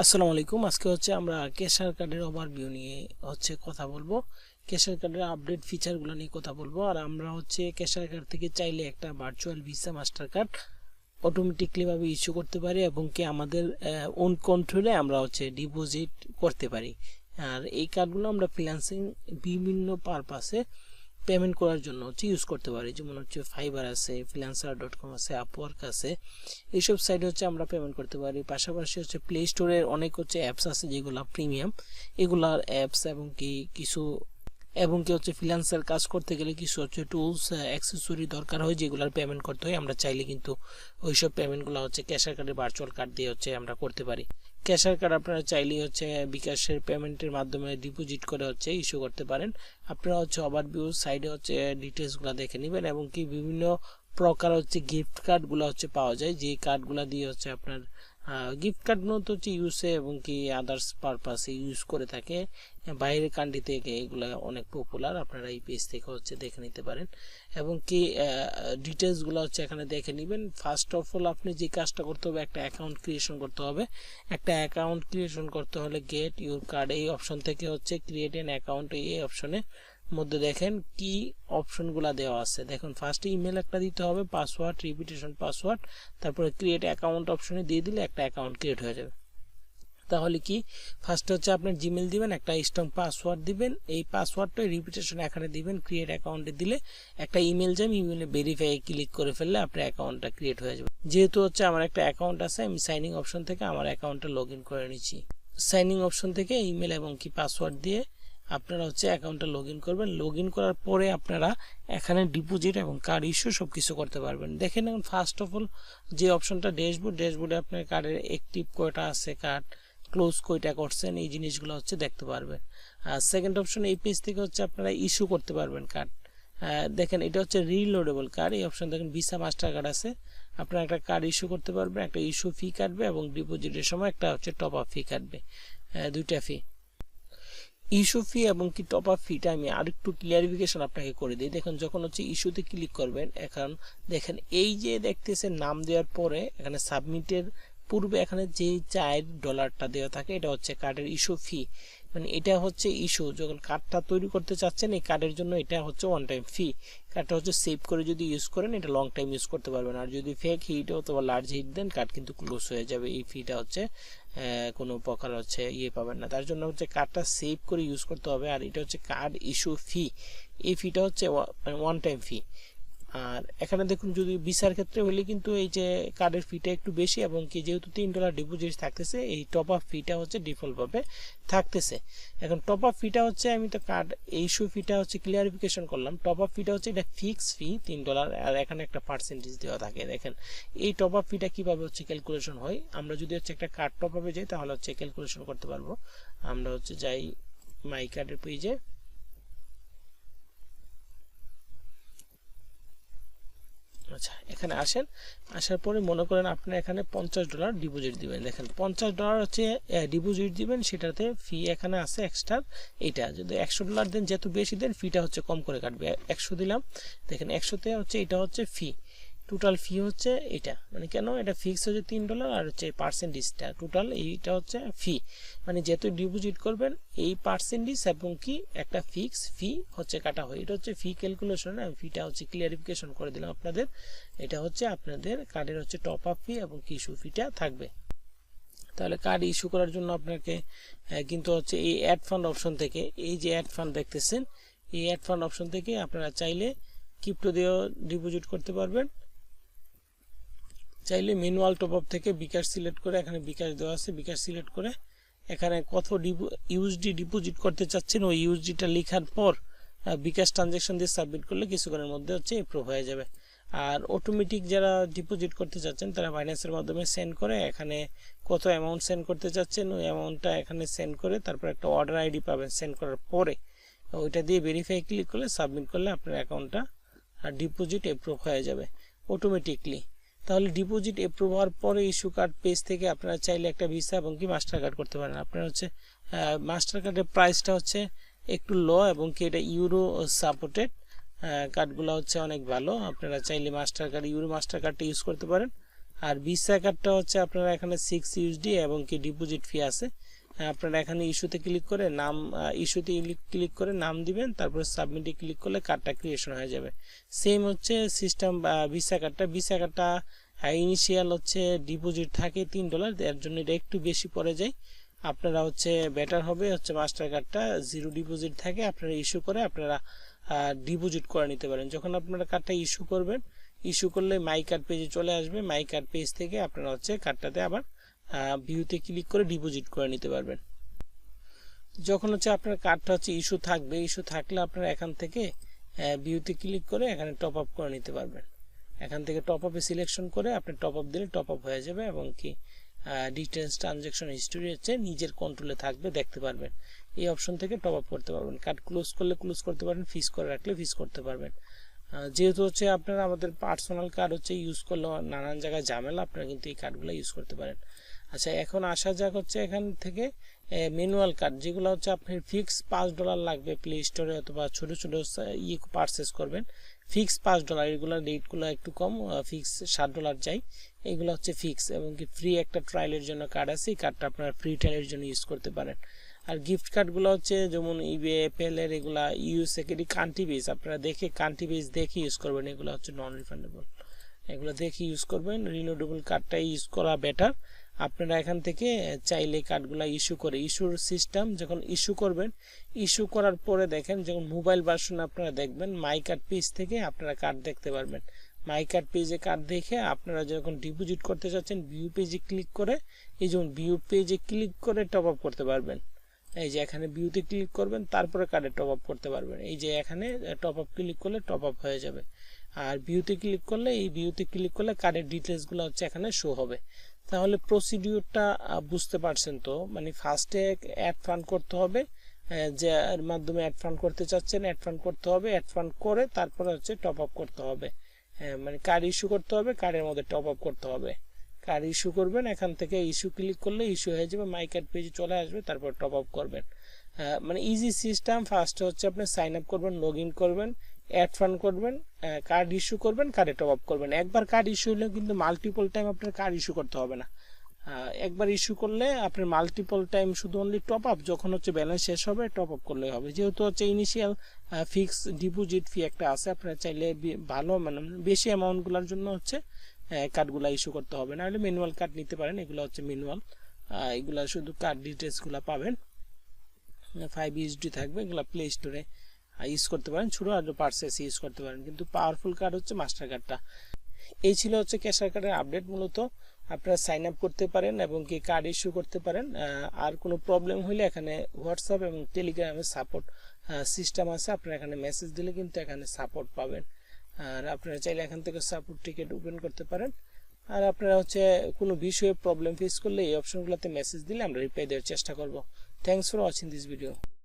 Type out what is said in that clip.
আসসালামু আলাইকুম। আজকে আমরা ক্যাশার কার্ডের ওভারভিউ নিয়ে কথা বলবো। ক্যাশার কার্ডের আপডেট ফিচারগুলো নিয়ে কথা বলবো। আর আমরা ক্যাশার কার্ড থেকে চাইলে একটা virtual visa master card automatically ভাবে ইস্যু করতে পারি এবং কি আমাদের ওন কন্ট্রোলে আমরা ডিপোজিট করতে পারি। আর এই কার্ডগুলো আমরা ফ্রিল্যান্সিং বিভিন্ন পারপাসে পেমেন্ট করার জন্য ইউজ করতে পারি। যেমন ফাইবার আছে, freelancer.com আছে, আপওয়ার্ক আছে। এইসব সাইটে আমরা পেমেন্ট করতে পারি। পাশাপাশি প্লে স্টোরের অনেক অ্যাপস আছে যেগুলো প্রিমিয়াম, এগুলার অ্যাপস এবং কি ফ্রিল্যান্সার কাজ করতে গেলে কিছু টুলস অ্যাক্সেসরি দরকার হয় যেগুলোর পেমেন্ট করতে হয়। আমরা চাইলে কিন্তু ওইসব পেমেন্টগুলো ক্যাশার কার্ডের ভার্চুয়াল কার্ড দিয়ে আমরা করতে পারি। ক্যাশার কার্ড আপনারা চাইলেই বিকাশের পেমেন্টের মাধ্যমে ডিপোজিট করে ইস্যু করতে পারেন। আপনারা ওভারভিউ সাইডে ডিটেলসগুলো দেখে নেবেন এবং কি বিভিন্ন প্রকার গিফট কার্ডগুলো পাওয়া যায়, যে কার্ডগুলো দিয়ে আপনার গিফট কার্ড মূলত ইউজে এবং কি আদার্স পারপাসে ইউজ করে থাকে বাইরের কান্ট্রি থেকে। এগুলো অনেক পপুলার, আপনারা এই পেজ থেকে দেখে নিতে পারেন এবং কি ডিটেলসগুলো এখানে দেখে নেবেন। ফার্স্ট অফ অল আপনি যে কাজটা করতে হবে, একটা অ্যাকাউন্ট ক্রিয়েশন করতে হবে। একটা অ্যাকাউন্ট ক্রিয়েশন করতে হলে গেট ইউর কার্ড এই অপশন থেকে ক্রিয়েট অ্যান অ্যাকাউন্ট এই অপশনে মধ্যে দেখেন কি অপশনগুলো দেওয়া আছে। দেখুন ফার্স্টে ইমেল একটা দিতে হবে, পাসওয়ার্ড, রিপিটেশন পাসওয়ার্ড, তারপরে ক্রিয়েট অ্যাকাউন্ট অপশনে দিয়ে দিলে একটা অ্যাকাউন্ট ক্রিয়েট হয়ে যাবে। তাহলে কি ফার্স্টে আপনার জিমেল দিবেন, একটা স্ট্রং পাসওয়ার্ড দিবেন, এই পাসওয়ার্ডটা রিপিটেশন এখানে দিবেন, ক্রিয়েট অ্যাকাউন্টে দিলে একটা ইমেল যাবে, ইমেলে ভেরিফাই ক্লিক করে ফেললে আপনার অ্যাকাউন্টটা ক্রিয়েট হয়ে যাবে। যেহেতু আমার একটা অ্যাকাউন্ট আছে, আমি সাইনিং অপশন থেকে আমার অ্যাকাউন্টটা লগ ইন করে নিচ্ছি। সাইনিং অপশন থেকে ইমেল এবং কি পাসওয়ার্ড দিয়ে আপনারা অ্যাকাউন্টটা লগ ইন করবেন। লগ ইন করার পরে আপনারা এখানে ডিপোজিট এবং কার্ড ইস্যু সব কিছু করতে পারবেন। দেখেন এখন ফার্স্ট অফ অল যে অপশনটা ড্যাশবোর্ডে আপনার কার্ডের অ্যাক্টিভ কয়টা আছে, কার্ড ক্লোজ কয়টা করছেন, এই জিনিসগুলো দেখতে পারবেন। আর সেকেন্ড অপশন এই পেজ থেকে আপনারা ইস্যু করতে পারবেন কার্ড। দেখেন এটা রিলোডেবল কার্ড, এই অপশন দেখেন ভিসা মাস্টার কার্ড আছে, আপনারা একটা কার্ড ইস্যু করতে পারবেন। একটা ইস্যু ফি কাটবে এবং ডিপোজিটের সময় একটা টপ আপ ফি কাটবে, দুইটা ফি। ইস্যু ফি এবং কি টপ আপ ফিটা আমি আরেকটু ক্লিয়ারিফিকেশন আপনাকে করে দিই। দেখুন যখন ইস্যুতে ক্লিক করবেন, এখন দেখেন এই যে দেখতেছেন নাম দেওয়ার পরে এখানে সাবমিটের পূর্বে এখানে যে $4 দেওয়া থাকে, এটা কার্ডের ইস্যু ফি। মানে এটা ইস্যু যখন কার্ডটা তৈরি করতে চাচ্ছেন, এই কার্ডের জন্য এটা ওয়ান টাইম ফি। কার্ডটা সেভ করে যদি ইউজ করেন এটা লং টাইম ইউজ করতে পারবেন। আর যদি ফেক হিট অথবা লার্জ হিট দেন কার্ড কিন্তু ক্লোজ হয়ে যাবে। এই ফিটা কোনো প্রকার ইয়ে পাবেন না। তার জন্য কার্ডটা সেভ করে ইউজ করতে হবে। আর এটা কার্ড ইস্যু ফি, এই ফিটা ওয়ান টাইম ফি। আর এখানে দেখুন যদি ভিসার ক্ষেত্রে হলে কিন্তু এই যে কার্ডের ফিটা একটু বেশি এবং কি যেহেতু $3 ডিপোজিট থাকতেছে, এই টপ আপ ফিটা ডিফল্ট ভাবে থাকতেছে। এখন টপ আপ ফিটা আমি তো কার্ড ইস্যু ফিটা ক্লিয়ারিফিকেশন করলাম। টপ আপ ফিটা এটা ফিক্স ফি $3 আর এখানে একটা পার্সেন্টেজ দেওয়া থাকে। দেখেন এই টপ আপ ফিটা কিভাবে ক্যালকুলেশন হয়, আমরা যদি একটা কার্ড টপ আপে যাই তাহলে ক্যালকুলেশন করতে পারবো। আমরা যাই মাই কার্ডের পেজে, আচ্ছা এখানে আসেন। আসার পরে মনে করেন আপনি এখানে $50 ডিপোজিট দিবেন। দেখেন $50 ডিপোজিট দিবেন, সেটাতে ফি এখানে আছে এক্সট্রা। এটা যদি $100 দেন, যত বেশি দেন ফিটা কম করে কাটবে। 100 দিলাম, দেখেন 100তে এটা ফি, টোটাল ফি এটা। মানে কেন এটা ফিক্স $3 আর পার্সেন্টেজটা টোটাল এইটা ফি। মানে যত ডিপোজিট করবেন এই পার্সেন্টেজ এবং কি একটা ফিক্স ফি কাটা হয়। এটা ফি ক্যালকুলেশন। আমি ফিটা ক্লিয়ারিফিকেশন করে দিলাম আপনাদের। এটা আপনাদের কার্ডের টপ আপ ফি এবং কি ইস্যু ফিটা থাকবে। তাহলে কার্ড ইস্যু করার জন্য আপনাকে কিন্তু এই অ্যাড ফান্ড অপশন থেকে, এই যে অ্যাড ফান্ড দেখতেছেন, এই অ্যাড ফান্ড অপশন থেকে আপনারা চাইলে ক্রিপ্টো দিয়েও ডিপোজিট করতে পারবেন। চাইলে ম্যানুয়াল টপ আপ থেকে বিকাশ সিলেক্ট করে, এখানে বিকাশ দেওয়া আছে, বিকাশ সিলেক্ট করে এখানে কত ইউএসডি ডিপোজিট করতে চাচ্ছেন ওই ইউএসডিটা লেখার পর বিকাশ ট্রানজ্যাকশন দিয়ে সাবমিট করলে কিছুক্ষণের মধ্যে এপ্রুভ হয়ে যাবে। আর অটোমেটিক যারা ডিপোজিট করতে চাচ্ছেন তারা বাইন্যান্সের মাধ্যমে সেন্ড করে, এখানে কত অ্যামাউন্ট সেন্ড করতে চাচ্ছেন ওই অ্যামাউন্টটা এখানে সেন্ড করে তারপর একটা অর্ডার আইডি পাবেন। সেন্ড করার পরে ওইটা দিয়ে ভেরিফাই ক্লিক করলে সাবমিট করলে আপনার অ্যাকাউন্টটা ডিপোজিট এপ্রুভ হয়ে যাবে অটোমেটিকলি। তাহলে ডিপোজিট এপ্রুভ হওয়ার পরে ইস্যু কার্ড পেজ থেকে আপনারা চাইলে একটা ভিসা এবং কি মাস্টার কার্ড করতে পারেন। আপনার মাস্টার কার্ডের প্রাইসটা একটু লো এবং কি এটা ইউরো সাপোর্টেড। কার্ডগুলো অনেক ভালো। আপনারা চাইলে মাস্টার কার্ড ইউরো মাস্টার কার্ডটা ইউজ করতে পারেন। আর ভিসা কার্ডটা হচ্ছে আপনারা এখানে 6 ইউএসডি এবং কি ডিপোজিট ফি আছে। আপনারা এখানে ইস্যুতে ক্লিক করে নাম ইস্যুতে ক্লিক করে নাম দিবেন, তারপর সাবমিটে ক্লিক করলে কার্ডটা ক্রিয়েশন হয়ে যাবে। সেম হচ্ছে সিস্টেম ভিসা কার্ডটা ইনিশিয়াল হচ্ছে ডিপোজিট থাকে $3, এর জন্য এটা একটু বেশি পড়ে যায়। আপনারা হচ্ছে বেটার হবে হচ্ছে মাস্টার কার্ডটা 0 ডিপোজিট থাকে, আপনারা ইস্যু করে আপনারা ডিপোজিট করে নিতে পারেন। যখন আপনারা কার্ডটা ইস্যু করবেন, ইস্যু করলে মাই কার্ড পেজে চলে আসবে। মাই কার্ড পেজ থেকে আপনারা হচ্ছে কার্ডটাতে আবার ভিউতে ক্লিক করে ডিপোজিট করে নিতে পারবেন। যখন হচ্ছে আপনার কার্ডটা হচ্ছে ইস্যু থাকবে, ইস্যু থাকলে আপনারা এখান থেকে ভিউতে ক্লিক করে এখানে টপ আপ করে নিতে পারবেন। এখান থেকে টপ আপে সিলেকশন করে আপনি টপ আপ দিলে টপ আপ হয়ে যাবে এবং কি ডিটেলস ট্রানজ্যাকশন হিস্টোরি হচ্ছে নিজের কন্ট্রোলে থাকবে, দেখতে পারবেন। এই অপশন থেকে টপ আপ করতে পারবেন। কার্ড ক্লোজ করলে ক্লোজ করতে পারবেন, ফিক্স করে রাখলে ফিক্স করতে পারবেন। যেহেতু হচ্ছে আপনারা আমাদের পার্সোনাল কার্ড হচ্ছে ইউজ করলে নানান জায়গায় ঝামেলা, আপনারা কিন্তু এই কার্ডগুলো ইউজ করতে পারেন। আচ্ছা, এখন আসা যাক হচ্ছে এখান থেকে ম্যানুয়াল কার্ড, যেগুলো হচ্ছে আপনার ফিক্স $5 লাগবে প্লে স্টোরে, অথবা ছোট ছোট পারচেস করবেন ফিক্স $5। এগুলো রেটগুলো একটু কম, ফিক্স $7 যাই। এগুলো হচ্ছে ফিক্স এবং কি ফ্রি একটা ট্রায়ালের জন্য কার্ড আছে, এই কার্ডটা আপনারা ফ্রি ট্রায়ালের জন্য ইউজ করতে পারেন। আর গিফট কার্ডগুলো হচ্ছে যেমন ইবে, পেলের, এগুলা ইউএসএ কান্ট্রি বেস, আপনারা দেখে কান্ট্রি বেস দেখে ইউজ করবেন। এগুলো হচ্ছে নন রিফান্ডেবল, এগুলো দেখে ইউজ করবেন। রিনিউয়েবল কার্ডটাই ইউজ করা বেটার। আপনারা এখান থেকে চাইলে কার্ডগুলো ইস্যু করে, ইস্যুর সিস্টেম যখন ইস্যু করবেন, ইস্যু করার পরে দেখেন যখন মোবাইল ভার্সন আপনারা দেখবেন, মাই কার্ড পেজ থেকে আপনারা কার্ড দেখতে পারবেন। মাই কার্ড পেজে কার্ড দেখে আপনারা যখন ডিপোজিট করতে চাচ্ছেন, ভিউ পেজে ক্লিক করে, এই যেমন ভিউ পেজে ক্লিক করে টপ আপ করতে পারবেন। এই যে এখানে ভিউতে ক্লিক করবেন, তারপরে কার্ডে টপ আপ করতে পারবেন। এই যে এখানে টপ আপ ক্লিক করলে টপ আপ হয়ে যাবে। আর ভিউতে ক্লিক করলে, এই ভিউতে ক্লিক করলে কার্ডের ডিটেলসগুলো হচ্ছে এখানে শো হবে। তাহলে প্রসিডিউরটা বুঝতে পারছেন তো? মানে ফার্স্টে অ্যাড ফান্ড করতে হবে, যে এর মাধ্যমে অ্যাড ফান্ড করতে চাচ্ছেন, অ্যাড ফান্ড করতে হবে, অ্যাড ফান্ড করে তারপরে হচ্ছে টপ আপ করতে হবে। মানে কার্ড ইস্যু করতে হবে, কার্ডের মধ্যে টপ আপ করতে হবে। কার্ড ইস্যু করবেন, এখান থেকে ইস্যু ক্লিক করলে ইস্যু হয়ে যাবে, মাই কার্ড পেজে চলে আসবে, তারপর টপ আপ করবেন। মানে ইজি সিস্টেম। ফার্স্টে হচ্ছে আপনি সাইন আপ করবেন, লগ ইন করবেন, অ্যাড ফান্ড করবেন, কার্ড ইস্যু করবেন, কার্ডে টপ আপ করবেন। একবার কার্ড ইস্যু হলে কিন্তু মাল্টিপল টাইম আপনার কার্ড ইস্যু করতে হবে না। একবার ইস্যু করলে আপনার মাল্টিপল টাইম শুধু অনলি টপ আপ, যখন হচ্ছে ব্যালেন্স শেষ হবে টপ আপ করলেই হবে। যেহেতু হচ্ছে ইনিশিয়াল ফিক্স ডিপোজিট ফি একটা আছে, আপনারা চাইলে ভালো মানে বেশি অ্যামাউন্টগুলোর জন্য হচ্ছে কার্ডগুলো ইস্যু করতে হবে, না হলে ম্যানুয়াল কার্ড নিতে পারেন। এগুলো হচ্ছে ম্যানুয়াল, এগুলো শুধু কার্ড ডিটেলসগুলো পাবেন। 5 ইউএসডি থাকবে, এগুলো প্লে স্টোরে ইউজ করতে পারেন, ছোটো আর পার্সেস ইউজ করতে পারেন। কিন্তু পাওয়ারফুল কার্ড হচ্ছে মাস্টার কার্ডটা। এই ছিল হচ্ছে ক্যাশার কার্ডের আপডেট। মূলত আপনারা সাইন আপ করতে পারেন এবং কি কার্ড ইস্যু করতে পারেন। আর কোনো প্রবলেম হলে এখানে হোয়াটসঅ্যাপ এবং টেলিগ্রামে সাপোর্ট সিস্টেম আছে, আপনারা এখানে মেসেজ দিলে কিন্তু এখানে সাপোর্ট পাবেন। আর আপনারা চাইলে এখান থেকে সাপোর্ট টিকেট ওপেন করতে পারেন। আর আপনারা হচ্ছে কোনো বিষয়ে প্রবলেম ফেস করলে এই অপশনগুলোতে মেসেজ দিলে আমরা রিপ্লাই দেওয়ার চেষ্টা করব। Thanks for watching this video.